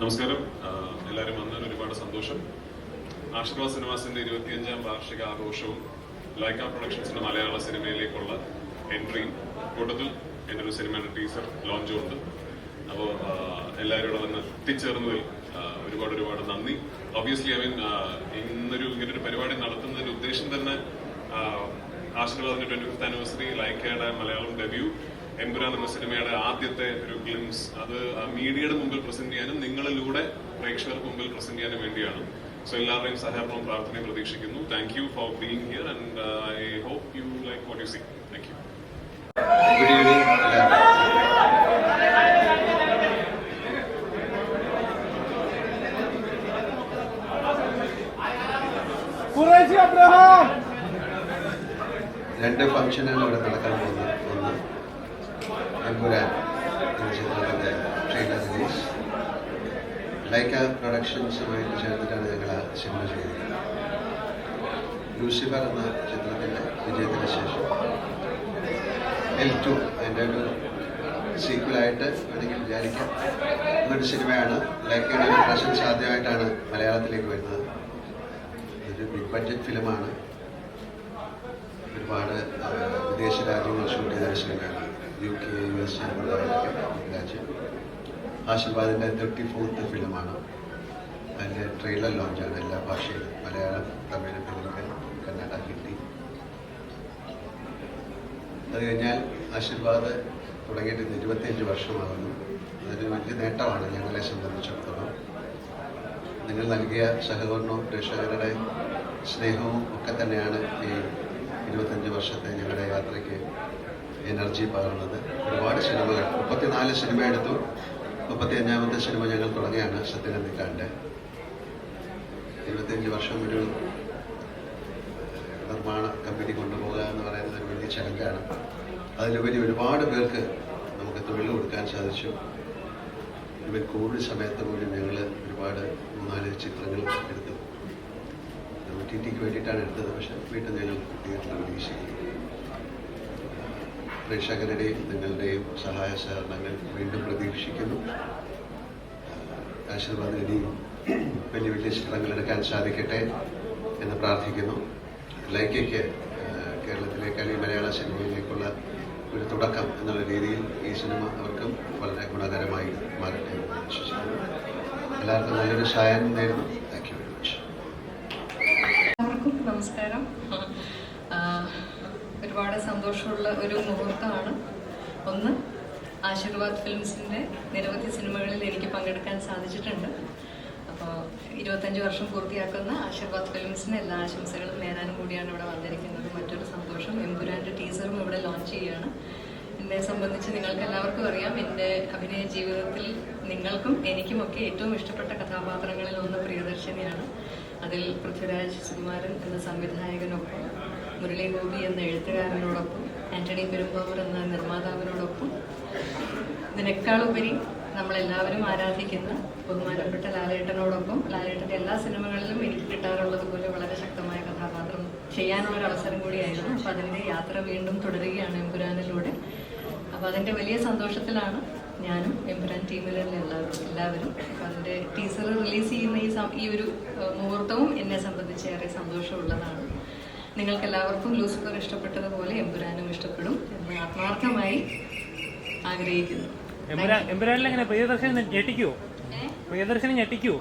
നമസ്കാരം. എല്ലാവരും വന്നതിന് ഒരുപാട് സന്തോഷം. ആശീർവാദ് സിനിമാസിന്റെ 25ാം വാർഷിക ആഘോഷവും ലൈക്ക പ്രൊഡക്ഷൻസിന്റെ മലയാള സിനിമയിലേക്കുള്ള എൻട്രിയും കൂട്ടത്തിൽ എൻ്റെ ഒരു സിനിമയുടെ ടീസർ ലോഞ്ചും ഉണ്ട്. അപ്പോൾ എല്ലാവരും ഇവിടെ വന്ന് എത്തിച്ചേർന്നതിൽ ഒരുപാട് നന്ദി. ഒബ്വിയസ്ലി ഇങ്ങനൊരു പരിപാടി നടത്തുന്നതിന്റെ ഉദ്ദേശം തന്നെ ആശീർവാദിന്റെ 25th ആനിവേഴ്സറി, ലൈക്കയുടെ മലയാളം ഡെബ്യൂ, എമ്പുരാൻ എന്ന സിനിമയുടെ ആദ്യത്തെ ഒരു ഗ്ലിംസ് അത് മീഡിയയുടെ മുമ്പിൽ പ്രസന്റ് ചെയ്യാനും നിങ്ങളിലൂടെ പ്രേക്ഷകർക്ക് മുമ്പിൽ പ്രസന്റ് ചെയ്യാനും വേണ്ടിയാണ്. സോ എല്ലാവരുടെയും സഹകരണവും പ്രാർത്ഥനയും പ്രതീക്ഷിക്കുന്നു. Thank you for being here and I hope you like what you see. Thank you. Good evening. രണ്ട് ഫംഗ്ഷനാണ് ഇവിടെ നടക്കാൻ പോകുന്നത്. ഒന്ന് എമ്പുരാൻ എന്ന ചിത്രത്തിൻ്റെ ട്രെയിലർ റിലീസ്. ലൈക്ക പ്രൊഡക്ഷൻസുമായിട്ട് ചേർന്നിട്ടാണ് ഞങ്ങൾ ആ സിനിമ ചെയ്തത്. ലൂസിഫർ എന്ന ചിത്രത്തിൻ്റെ വിജയത്തിന് ശേഷം L2 അതിൻ്റെ ഒരു സീക്വലായിട്ട് വേണമെങ്കിൽ വിചാരിക്കാം എന്നൊരു സിനിമയാണ്. ലൈക്കയുടെ ഒരു പ്രസൻസ് ആദ്യമായിട്ടാണ് മലയാളത്തിലേക്ക് വരുന്നത്. ഇതൊരു ബിഗ് ബഡ്ജറ്റ് ഫിലിമാണ്. ഒരുപാട് വിദേശ രാജ്യങ്ങൾ ഷൂട്ട് ചെയ്ത സിനിമയാണ്. UK, US രാജ്യം. ആശീർവാദിൻ്റെ 34th ഫിലിമാണ്. അതിൻ്റെ ട്രെയിലർ ലോഞ്ചാണ് എല്ലാ ഭാഷയിലും, മലയാളം, തമിഴ്, തെലുങ്ക്, കന്നഡ, ഹിന്ദി. അത് കഴിഞ്ഞാൽ ആശീർവാദ് തുടങ്ങിയിട്ട് 25 വർഷമാകുന്നു. അതൊരു വലിയ നേട്ടമാണ് ഞങ്ങളെ സംബന്ധിച്ചിടത്തോളം. നിങ്ങൾ നൽകിയ സഹകരണവും പ്രേക്ഷകരുടെ സ്നേഹവും ഒക്കെ തന്നെയാണ് ഈ 25 വർഷത്തെ ഞങ്ങളുടെ യാത്രയ്ക്ക് എനർജി പകർന്നത്. ഒരുപാട് സിനിമകൾ, 34 സിനിമ എടുത്തു. 35ാമത്തെ സിനിമ ഞങ്ങൾ തുടങ്ങിയാണ് സത്യനന്ദിക്കാണ്ട്. 25 വർഷം ഒരു നിർമ്മാണ കമ്പനി കൊണ്ടുപോകുക എന്ന് പറയുന്നത് ഒരു വലിയ ചലഞ്ചാണ്. അതിലുപരി ഒരുപാട് പേർക്ക് നമുക്ക് തൊഴിൽ കൊടുക്കാൻ സാധിച്ചു. ഇവർ കോവിഡ് സമയത്ത് പോലും ഞങ്ങൾ ഒരുപാട് 3-4 ചിത്രങ്ങൾ എടുത്തു. OTTക്ക് വേണ്ടിയിട്ടാണ് എടുത്തത്. പക്ഷെ വീട്ടിൽ ഞങ്ങൾ തിയേറ്ററിൽ റിലീസ് ചെയ്തു. പ്രേക്ഷകരുടെയും നിങ്ങളുടെയും സഹായ സഹകരണങ്ങൾ വീണ്ടും പ്രതീക്ഷിക്കുന്നു. ആശീർവാദം ഇനിയും വലിയ വലിയ ചിത്രങ്ങൾ എടുക്കാൻ സാധിക്കട്ടെ എന്ന് പ്രാർത്ഥിക്കുന്നു. ലൈക്കയ്ക്ക് കേരളത്തിലേക്ക് അല്ലെങ്കിൽ മലയാള സിനിമയിലേക്കുള്ള ഒരു തുടക്കം എന്നുള്ള രീതിയിൽ ഈ സിനിമ അവർക്കും വളരെ ഗുണകരമായി മാറട്ടെ എന്ന് വിശ്വസിക്കുന്നു. എല്ലാവർക്കും നല്ലൊരു സായാഹ്നം നേരുന്നു. Thank you very much. എല്ലാവർക്കും നമസ്കാരം. ഒരുപാട് സന്തോഷമുള്ള ഒരു മുഹൂർത്തമാണ്. ഒന്ന്, ആശീർവാദ് ഫിലിംസിൻ്റെ നിരവധി സിനിമകളിൽ എനിക്ക് പങ്കെടുക്കാൻ സാധിച്ചിട്ടുണ്ട്. അപ്പോൾ 25 വർഷം പൂർത്തിയാക്കുന്ന ആശീർവാദ് ഫിലിംസിന് എല്ലാ ആശംസകളും നേരാനും കൂടിയാണ് ഇവിടെ വന്നിരിക്കുന്നത്. മറ്റൊരു സന്തോഷം, എമ്പുരാൻ്റെ ടീസറും ഇവിടെ ലോഞ്ച് ചെയ്യുകയാണ്. എന്നെ സംബന്ധിച്ച് നിങ്ങൾക്ക് എല്ലാവർക്കും അറിയാം, എൻ്റെ അഭിനയ ജീവിതത്തിൽ നിങ്ങൾക്കും എനിക്കുമൊക്കെ ഏറ്റവും ഇഷ്ടപ്പെട്ട കഥാപാത്രങ്ങളിൽ ഒന്ന് പ്രിയദർശിനിയാണ്. അതിൽ പൃഥ്വിരാജ് സുകുമാരൻ എന്ന സംവിധായകനൊപ്പം, മുരളി ഗോപി എന്ന എഴുത്തുകാരനോടൊപ്പം, ആന്റണി പെരുമ്പാവൂർ എന്ന നിർമ്മാതാവിനോടൊപ്പം, ഇതിനേക്കാളുപരി നമ്മളെല്ലാവരും ആരാധിക്കുന്ന ബഹുമാനപ്പെട്ട ലാലേട്ടനോടൊപ്പം, ലാലേട്ടൻ്റെ എല്ലാ സിനിമകളിലും എനിക്ക് കിട്ടാറുള്ളത് പോലെ വളരെ ശക്തമായ കഥാപാത്രം ചെയ്യാനുള്ളൊരു അവസരം കൂടിയായിരുന്നു. അപ്പോൾ അതിൻ്റെ യാത്ര വീണ്ടും തുടരുകയാണ് എമ്പുരാനിലൂടെ. അപ്പോൾ അതിൻ്റെ വലിയ സന്തോഷത്തിലാണ് ഞാനും എമ്പുരാൻ ടീമിലുള്ള എല്ലാവരും. അപ്പോൾ അതിൻ്റെ ടീസർ റിലീസ് ചെയ്യുന്ന ഈ ഒരു മുഹൂർത്തവും എന്നെ സംബന്ധിച്ച് ഏറെ സന്തോഷമുള്ളതാണ്. നിങ്ങൾക്കെല്ലാവർക്കും ലൂസിഫർ ഇഷ്ടപ്പെട്ടതുപോലെ എമ്പുരാനും ഇഷ്ടപ്പെടും എന്ന് ആത്മാർത്ഥമായി ആഗ്രഹിക്കുന്നു. എമ്പുരാനിൽ എങ്ങനെ പ്രിയദർശനം ഞെട്ടിക്കുവോ?